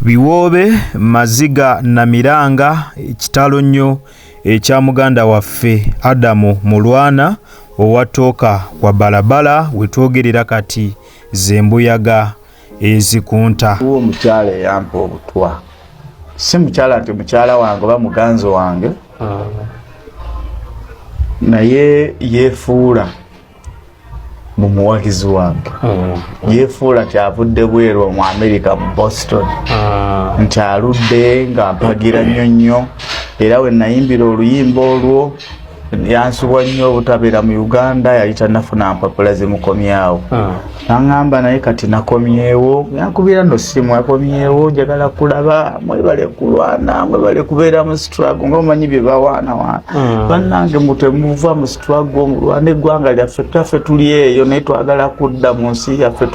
Biwoobe maziga na miranga kitalo nnyo ekya muganda waffe Adamu Mulwana owatooka kwa balabala wetwogerera kati zembuyaga ezikunta. Uwo mukyala yampa obutwa, si mukyala nti mukyala wange oba muganzo wange, naye yeefuula mumuwagizi wange. Yeefuula nti avudde bweru mu America mu Boston, nti aludde nga mpagira nnyo era we nayimbira oluyimba olwo yansubwa nnyo obutabeera mu Uganda, yali tannafuna mpapula zimukomyawo. Naŋŋamba naye kati nakomyewo, yankubira no simu, yakomyewo njagala kulaba, mwebale kulwana, mwebale kubeera mu struggle ng'omanyi bye bawaanawaana. Bannange mutemuva mu struggle, mulwane eggwanga lyaffe, taffe tuli eyo naye twagala kudda mu nsi yaffe,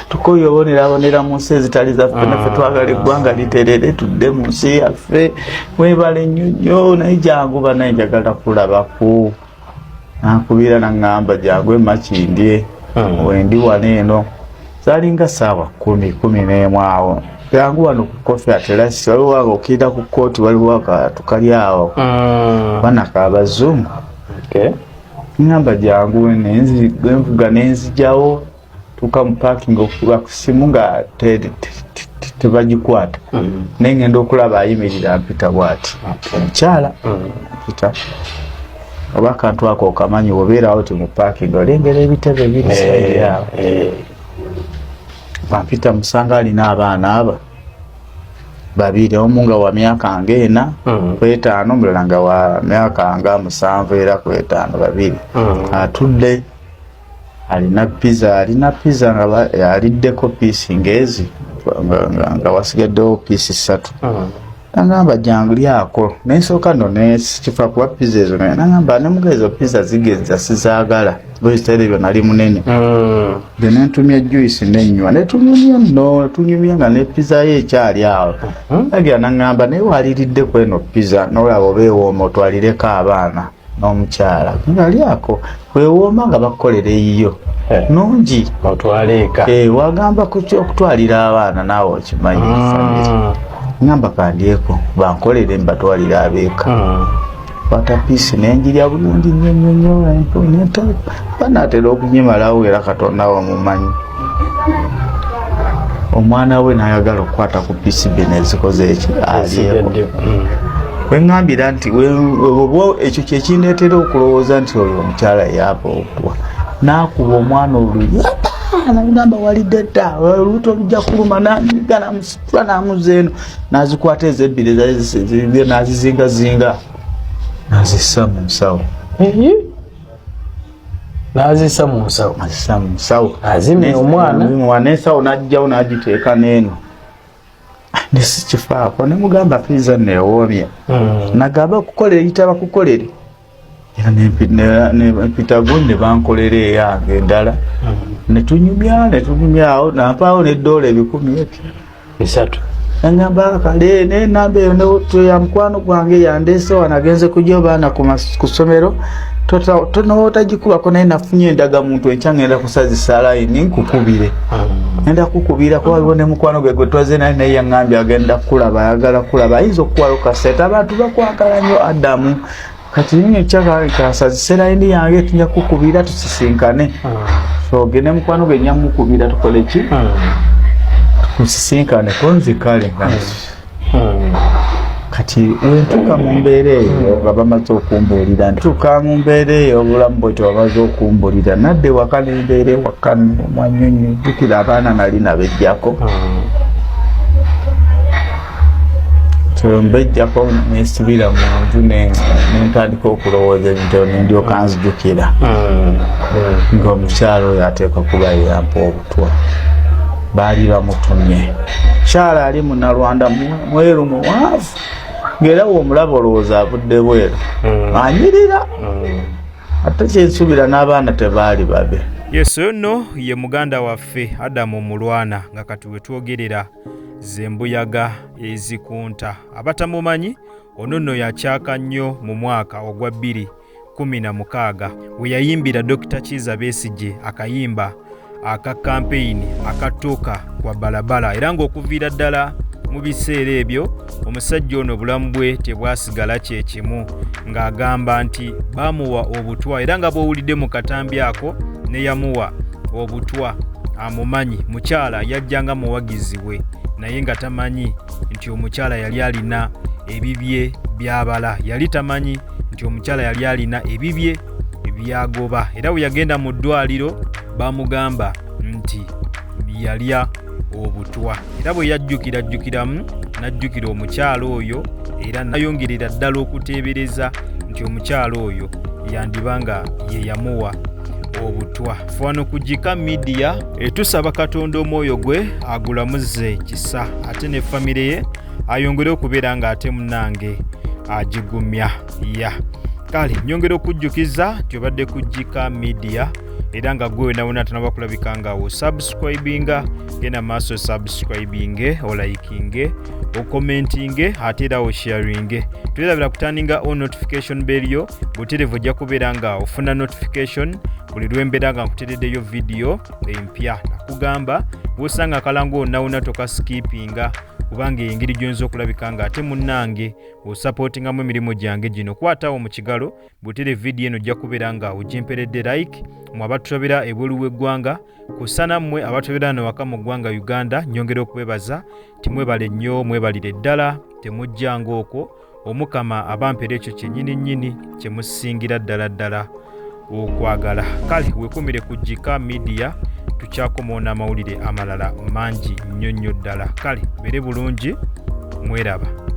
tukoyobonerabonera mu nsi ezitali zaffe, naffe twagala eggwanga literere tudde mu nsi yaffe, mwebale nnyo naye jangu banaye njagala kulabako. Nankubira naŋŋamba jangu emakindye wendi wano eno, zalinga saawa 10-11 awo, jangu wano ku kofi aterasi, waliwo wanga okiyita ku kooti, waliwo tukali awo bana kabazungu. Ngamba jangu envuga nenzijawo tuka mu parking okuba ku simu nga tebagikwata, nengenda okulaba ayimirira mpita bwati omukyala mpita oba akantu ako okamanyi obeerawo ti mu parking olengera ebitebe biri saidi awo. Bampita musanga alina abaana aba babiri, omu nga wa myaka nga 4-5, omulala nga wa myaka nga 7 era 5, babiri. Atudde alina pizza nga aliddeko piisi ngezi nga wasigaddewo piisi 3. Nangamba jangu lyako nensooka no nekifa kuba pizza ezo, nangamba nemugezo pizza zigeza sizaagala bwezitera ebyo nali munene. Nentumya juice nenywa netunyumya nno, tunyumya nga ne pizza ye ekyali awo. Agira nangamba naye waliridde ku eno pizza n'olaba obeewooma otwalireko abaana n'omukyala, nga lyako weewooma nga bakukolera eyiyo nungi otwaleeka. Wagamba okutwalira abaana naawe okimanyi famire. Ngamba kandyeko bankolere mbatwalira abeeka. Kwata piisi nenjirya bulungi nnyo banaatera okunyimalawo era Katonda wamumanyi. Omwana we nayagala okukwata ku piisi bino ezikoze eki alyeko. Weŋŋambira nti ekyo kyekindeetera okulowooza nti oyo omukyala yaapa obutwa, naakuba omwana oluyi nagamba walidde dda olubuto olujja kuluma, nanyiga namusitula namuza eno nazikwata ezebbiri nazizingazinga nazissa mu nsawo. Nazissa mu nsawo azimye omwana n'ensawo n'agjawo n'agiteeka n'eno nesikifaako, nemugamba pizza neewoomya. Nagamba okukolera eyitaba kukolere era nempita gunde bankolera eyange endala netunyumyawo nampaawo n'eddoola 100 nangamba kale nenamba eyo ya mukwano gwange yandeese wanagenze kujja baana ku ssomero totagikubako, naye nafunye endagamuntu enkya ngenda kusazisa layini nkukubire, ngenda kukubira ko waliwo ne mukwano gwe gwe twaze naye yaŋŋambye agenda kulaba, ayagala kulaba, ayinza okuwalo kasete. Abantu bakwagala nnyo Adamu, kati nyo kyakasazise layini yange tujja kukubira tusisinkane. So gene mukwano gwe nyamukubira tukole ki tusisinkane konzikale kati wentuka mu mbeera eyo nga bamaze okumbuulira, ntuka mu mbeera eyo obulamu bwetyo bamaze okumbulira, nadde waka nembeera ewaka mwanyonyi jjukira abaana nali nabejjako. Mbejjako nesibira mu nju nentandika okulowooza ebintu nendyoka nzijukira ng'omukyala oyo ateeka kuba yampa obutwa. Baali bamutumye kyala ali Munnalwanda mweru muwanvu, ng'era w'omulaba olowooza avudde bweru anyirira, ate kyensubira n'abaana tebaali babe. Yesu nno ye muganda waffe Adamu Mulwana nga kati wetwogerera zembuyaga ezikunta. Abatamumanyi ono nno yakyaka nnyo mu mwaka ogwa 2016 we yayimbira Dr. Kiza Besigye akayimba aka campaign akatuuka kwa balabala, era ng'okuviira ddala mu biseera ebyo omusajja ono obulamu bwe tebwasigala kye kimu ng'agamba nti bamuwa obutwa era nga bw'owulidde mu katambi ako ne yamuwa obutwa amumanyi mukyala yajjanga muwagizi we naye nga tamanyi nti omukyala yali alina ebibye byabala yali tamanyi nti omukyala yali alina ebibye byagoba era bwe yagenda mu ddwaliro bamugamba nti yalya obutwa era bwe yajjukiramu n'ajjukira omukyala oyo era nayongerera ddala okuteebereza nti omukyala oyo yandiba nga ye yamuwa obutwa. Fano ku Jika Media tusaba Katonda omwoyo gwe agulamuze kisa ate ne famire ye ayongere okubeera nga ate munange agigumya kale nyongera okujjukiza nti obadde ku Jika Media era nga gwe nawona tanaba kulabika nga wo subscribinga genda maaso subscribinge olaikinge okomentinge ate era osharinge tuyirabira kutaninga on notification bell yo buterevu ojja kubeera nga ofuna notification buli lwembeera nga nkutereddeyo video empya nakugamba bw'osanga akalango onawona tokaskipinga kubanga engeri gyonza okulabika nga ate munnange osupportingamu emirimu gyange gino kwatawo mu kigalo butere video eno ojja kubeera nga ogimperedde like mu abatulabira ebweru w'eggwanga kusana mmwe abatulabira wano waka mu ggwanga Uganda nyongera okubebaza timwebale nnyo mwebalire ddala temujjanga okwo omukama abampera ekyo kyennyini kyemusingira ddala okwagala kale wekumire ku Jika Media tukyakomaona amawulire amalala mangi nnyo ddala kale bere bulungi mweraba.